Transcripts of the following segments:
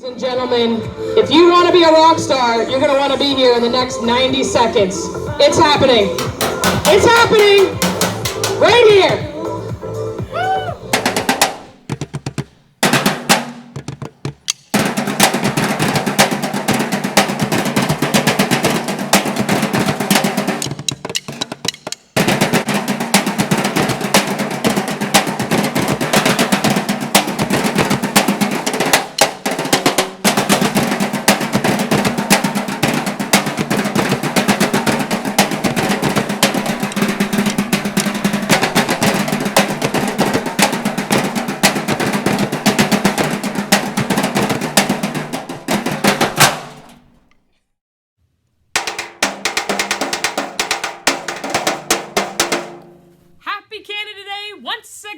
Ladies and gentlemen, if you want to be a rock star, you're going to want to be here in the next 90 seconds. It's happening. It's happening right here.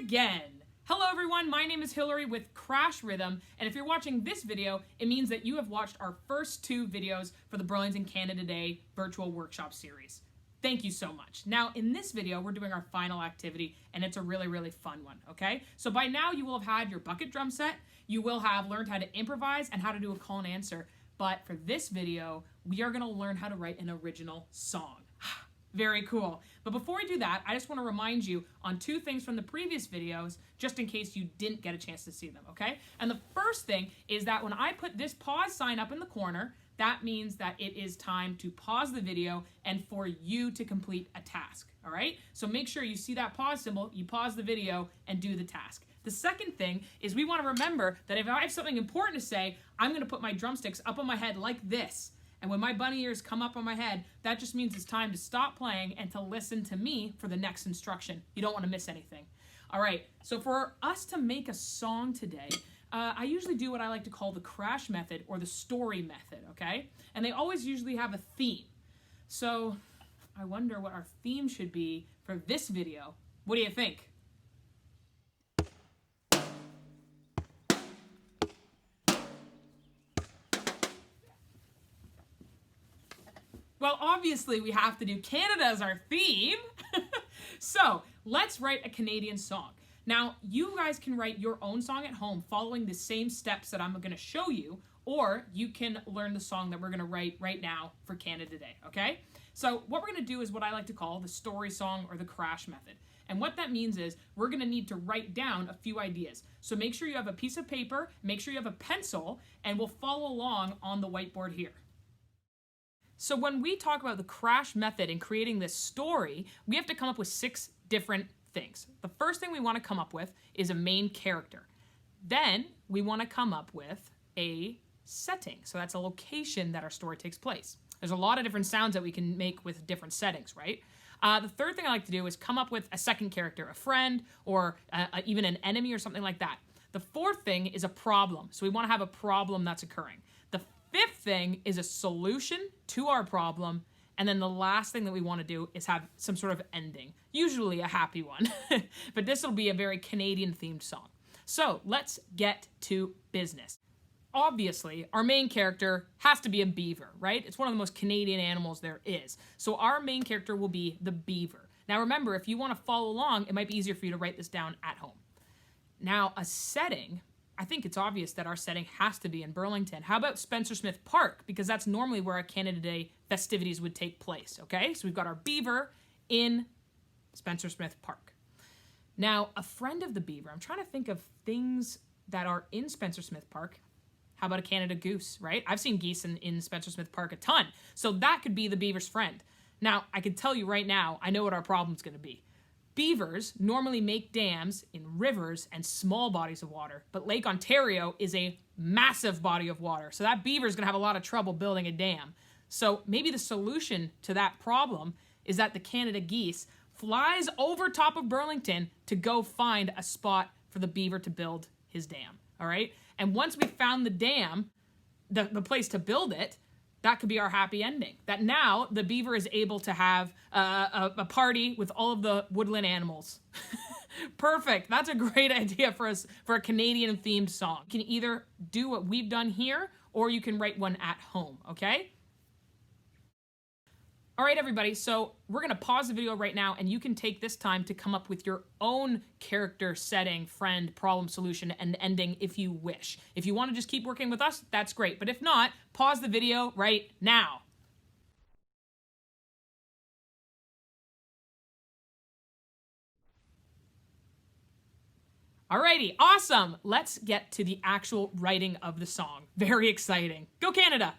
Again. Hello everyone, my name is Hillary with Crash Rhythm, and if you're watching this video, it means that you have watched our first two videos for the Burlington Canada Day virtual workshop series. Thank you so much. Now, in this video, we're doing our final activity, and it's a really fun one, okay? So by now, you will have had your bucket drum set, you will have learned how to improvise and how to do a call and answer, but for this video, we are gonna learn how to write an original song. Very cool. But before we do that, I just want to remind you on two things from the previous videos, just in case you didn't get a chance to see them, okay? And the first thing is that when I put this pause sign up in the corner, that means that it is time to pause the video and for you to complete a task, all right? So make sure you see that pause symbol, you pause the video and do the task. The second thing is we want to remember that if I have something important to say, I'm going to put my drumsticks up on my head like this. And when my bunny ears come up on my head, that just means it's time to stop playing and to listen to me for the next instruction. You don't want to miss anything. All right, so for us to make a song today, I usually do what I like to call the crash method or the story method, okay? And they always usually have a theme. So I wonder what our theme should be for this video. What do you think? Well, obviously, we have to do Canada as our theme. So let's write a Canadian song. Now, you guys can write your own song at home following the same steps that I'm going to show you, or you can learn the song that we're going to write right now for Canada Day, okay? So what we're going to do is what I like to call the story song or the crash method. And what that means is we're going to need to write down a few ideas. So make sure you have a piece of paper, make sure you have a pencil, and we'll follow along on the whiteboard here. So when we talk about the crash method and creating this story, we have to come up with 6 different things. The first thing we want to come up with is a main character. Then we want to come up with a setting. So that's a location that our story takes place. There's a lot of different sounds that we can make with different settings, right? The third thing I like to do is come up with a second character, a friend, or even an enemy or something like that. The fourth thing is a problem. So we want to have a problem that's occurring. The fifth thing is a solution to our problem. And then the last thing that we want to do is have some sort of ending, usually a happy one. But this will be a very Canadian themed song. So let's get to business. Obviously, our main character has to be a beaver, right? It's one of the most Canadian animals there is. So our main character will be the beaver. Now remember, if you want to follow along, it might be easier for you to write this down at home. Now, a setting, I think it's obvious that our setting has to be in Burlington. How about Spencer Smith Park? Because that's normally where our Canada Day festivities would take place, okay? So we've got our beaver in Spencer Smith Park. Now, a friend of the beaver, I'm trying to think of things that are in Spencer Smith Park. How about a Canada goose, right? I've seen geese in Spencer Smith Park a ton. So that could be the beaver's friend. Now, I can tell you right now, I know what our problem's gonna be. Beavers normally make dams in rivers and small bodies of water, but Lake Ontario is a massive body of water. So that beaver is going to have a lot of trouble building a dam. So maybe the solution to that problem is that the Canada geese flies over top of Burlington to go find a spot for the beaver to build his dam, all right? And once we found the dam, the place to build it, that could be our happy ending. That now the beaver is able to have a party with all of the woodland animals. Perfect. That's a great idea for a Canadian themed song. You can either do what we've done here or you can write one at home, okay? All right, everybody, so we're going to pause the video right now, and you can take this time to come up with your own character setting, friend, problem, solution, and ending if you wish. If you want to just keep working with us, that's great. But if not, pause the video right now. Alrighty, awesome. Let's get to the actual writing of the song. Very exciting. Go Canada!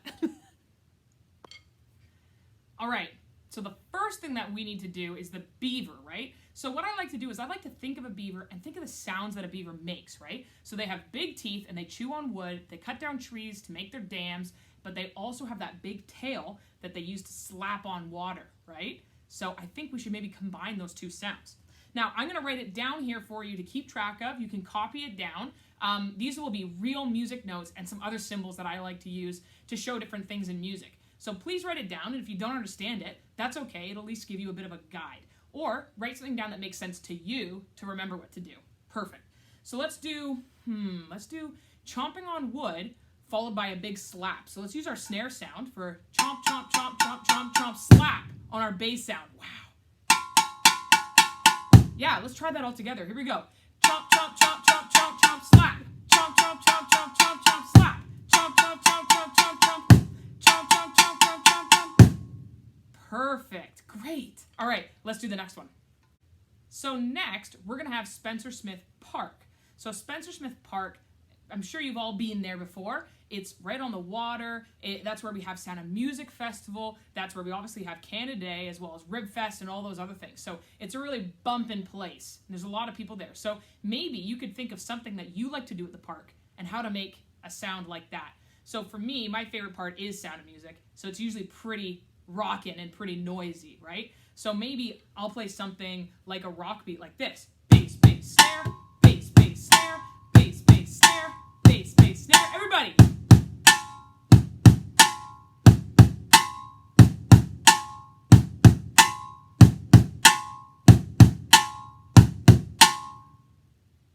All right. So the first thing that we need to do is the beaver, right? So what I like to do is I like to think of a beaver and think of the sounds that a beaver makes, right? So they have big teeth and they chew on wood, they cut down trees to make their dams, but they also have that big tail that they use to slap on water, right? So I think we should maybe combine those two sounds. Now, I'm going to write it down here for you to keep track of. You can copy it down. These will be real music notes and some other symbols that I like to use to show different things in music. So please write it down, and if you don't understand it, that's okay. It'll at least give you a bit of a guide. Or write something down that makes sense to you to remember what to do. Perfect. So let's do chomping on wood followed by a big slap. So let's use our snare sound for chomp, chomp, chomp, chomp, chomp, chomp, slap on our bass sound. Wow. Yeah, let's try that all together. Here we go. Chomp, chomp, chomp, chomp, chomp, chomp, slap. Chomp, chomp, chomp, chomp, chomp, chomp, slap. Chomp, chomp, chomp, chomp, chomp, chomp. Chomp, chomp, chomp, chomp, chomp, chomp. Perfect. Great. All right, let's do the next one. So next, we're going to have Spencer Smith Park. So Spencer Smith Park, I'm sure you've all been there before. It's right on the water. That's where we have Sound of Music Festival. That's where we obviously have Canada Day as well as Rib Fest and all those other things. So it's a really bumpin' place. There's a lot of people there. So maybe you could think of something that you like to do at the park and how to make a sound like that. So for me, my favorite part is Sound of Music. So it's usually pretty rockin' and pretty noisy, right? So maybe I'll play something like a rock beat like this. Bass, bass, snare, bass, bass, snare, bass, bass, snare, bass, bass, snare. Everybody!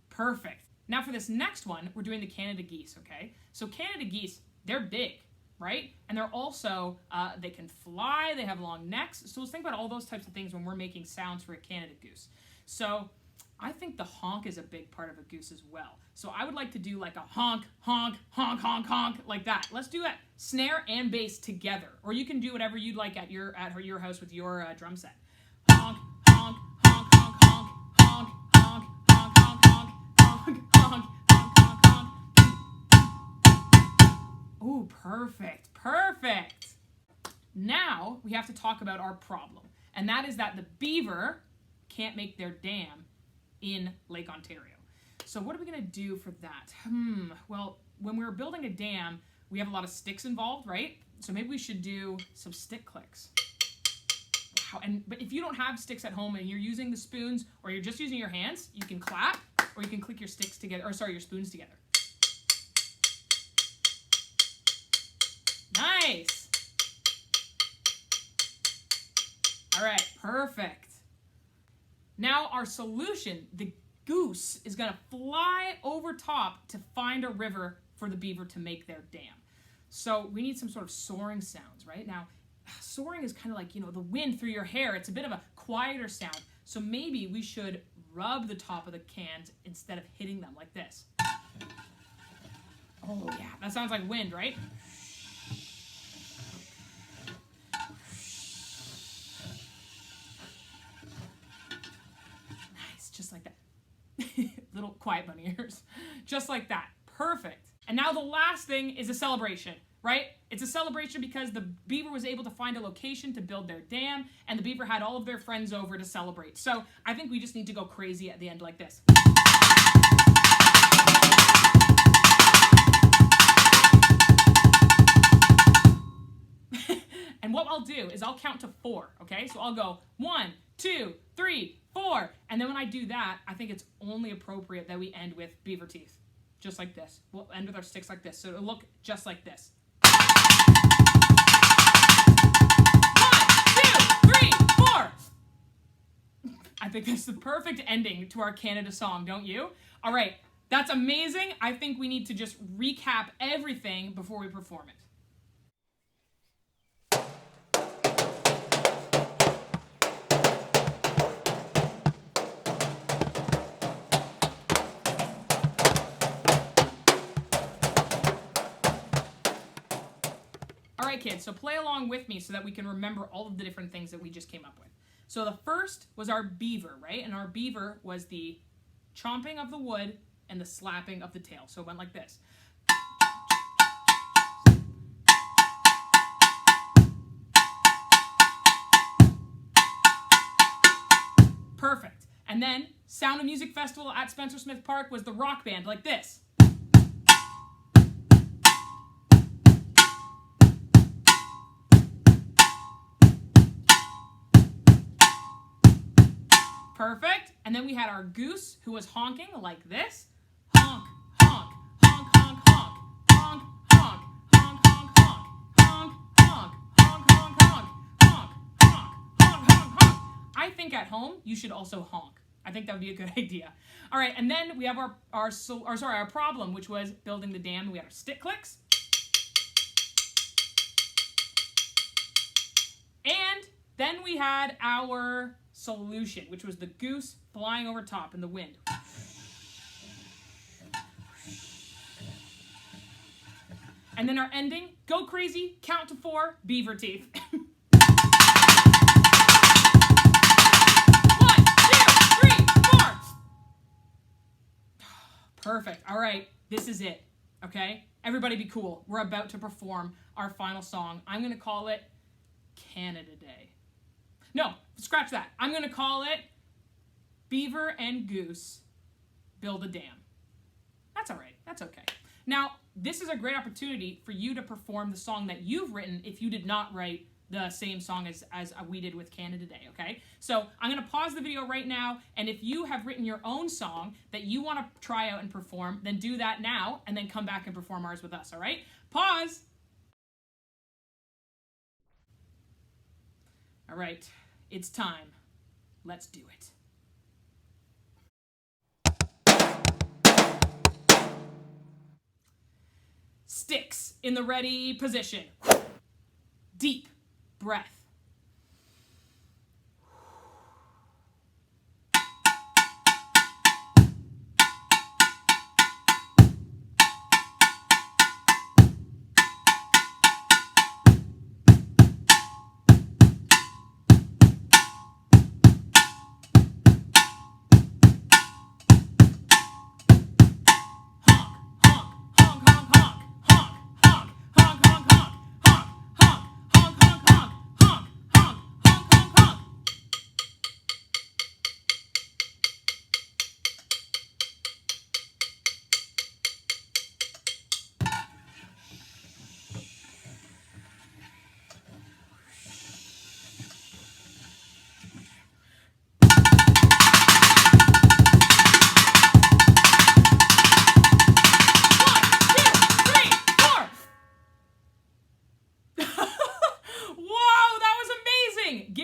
Perfect. Now for this next one, we're doing the Canada geese, okay? So Canada geese, they're big, right? And they're also, they can fly, they have long necks. So let's think about all those types of things when we're making sounds for a Canada goose. So I think the honk is a big part of a goose as well. So I would like to do like a honk, honk, honk, honk, honk, like that. Let's do that snare and bass together. Or you can do whatever you'd like at your house with your drum set. Honk, honk, honk, honk, honk, honk, honk, honk, honk, honk, honk, honk, honk, honk, honk. Ooh, perfect, perfect. Now we have to talk about our problem. And that is that the beaver can't make their dam in Lake Ontario. So what are we going to do for that? Well, when we're building a dam, we have a lot of sticks involved, right? So maybe we should do some stick clicks. Wow. But if you don't have sticks at home and you're using the spoons or you're just using your hands, you can clap or you can click your sticks together, or sorry, your spoons together. Nice. All right, perfect. Now our solution, the goose is going to fly over top to find a river for the beaver to make their dam. So we need some sort of soaring sounds, right? Now, soaring is kind of like, the wind through your hair. It's a bit of a quieter sound. So maybe we should rub the top of the cans instead of hitting them like this. Oh, yeah, that sounds like wind, right? Just like that. Little quiet bunny ears. Just like that. Perfect. And now the last thing is a celebration, right? It's a celebration because the beaver was able to find a location to build their dam, and the beaver had all of their friends over to celebrate. So I think we just need to go crazy at the end like this. And what I'll do is I'll count to 4, okay? So I'll go 1, 2, 3, 4. And then when I do that, I think it's only appropriate that we end with beaver teeth. Just like this. We'll end with our sticks like this. So it'll look just like this. 1, 2, 3, 4. I think that's the perfect ending to our Canada song, don't you? All right, that's amazing. I think we need to just recap everything before we perform it. All right, kids, so play along with me so that we can remember all of the different things that we just came up with. So the first was our beaver, right? And our beaver was the chomping of the wood and the slapping of the tail. So it went like this. Perfect. And then Sound of Music Festival at Spencer Smith Park was the rock band, like this. Perfect. And then we had our goose who was honking like this. Honk, honk, honk, honk, honk. Honk, honk, honk, honk, honk. Honk, honk, honk, honk, honk. Honk, honk, honk, honk, honk. I think at home you should also honk. I think that would be a good idea. All right, and then we have our problem, which was building the dam. We had our stick clicks. And then we had our solution, which was the goose flying over top in the wind. And then our ending, go crazy, count to 4, beaver teeth. 1, 2, 3, 4. Perfect. All right, this is it, okay? Everybody be cool. We're about to perform our final song. I'm going to call it Canada Day. No, scratch that. I'm going to call it Beaver and Goose Build a Dam. That's all right. That's okay. Now, this is a great opportunity for you to perform the song that you've written if you did not write the same song as we did with Canada Day, okay? So I'm going to pause the video right now, and if you have written your own song that you want to try out and perform, then do that now, and then come back and perform ours with us, all right? Pause! All right. It's time. Let's do it. Sticks in the ready position. Deep breath.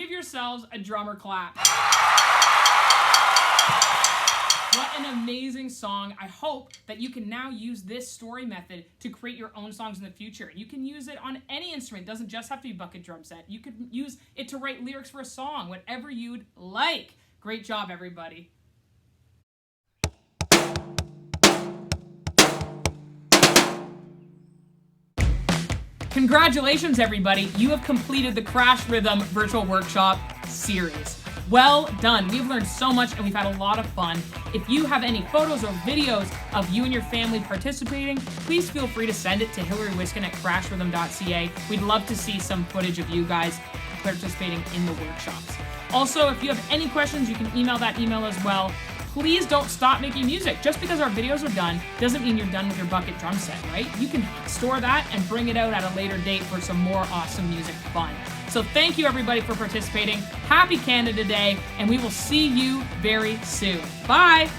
Yourselves a drummer clap. What an amazing song. I hope that you can now use this story method to create your own songs in the future. You can use it on any instrument. It doesn't just have to be bucket drum set. You could use it to write lyrics for a song, whatever you'd like. Great job, everybody. Congratulations, everybody. You have completed the Crash Rhythm Virtual Workshop series. Well done. We've learned so much and we've had a lot of fun. If you have any photos or videos of you and your family participating, please feel free to send it to hillarywiskin@crashrhythm.ca. We'd love to see some footage of you guys participating in the workshops. Also, if you have any questions, you can email that email as well. Please don't stop making music. Just because our videos are done doesn't mean you're done with your bucket drum set, right? You can store that and bring it out at a later date for some more awesome music fun. So thank you, everybody, for participating. Happy Canada Day, and we will see you very soon. Bye!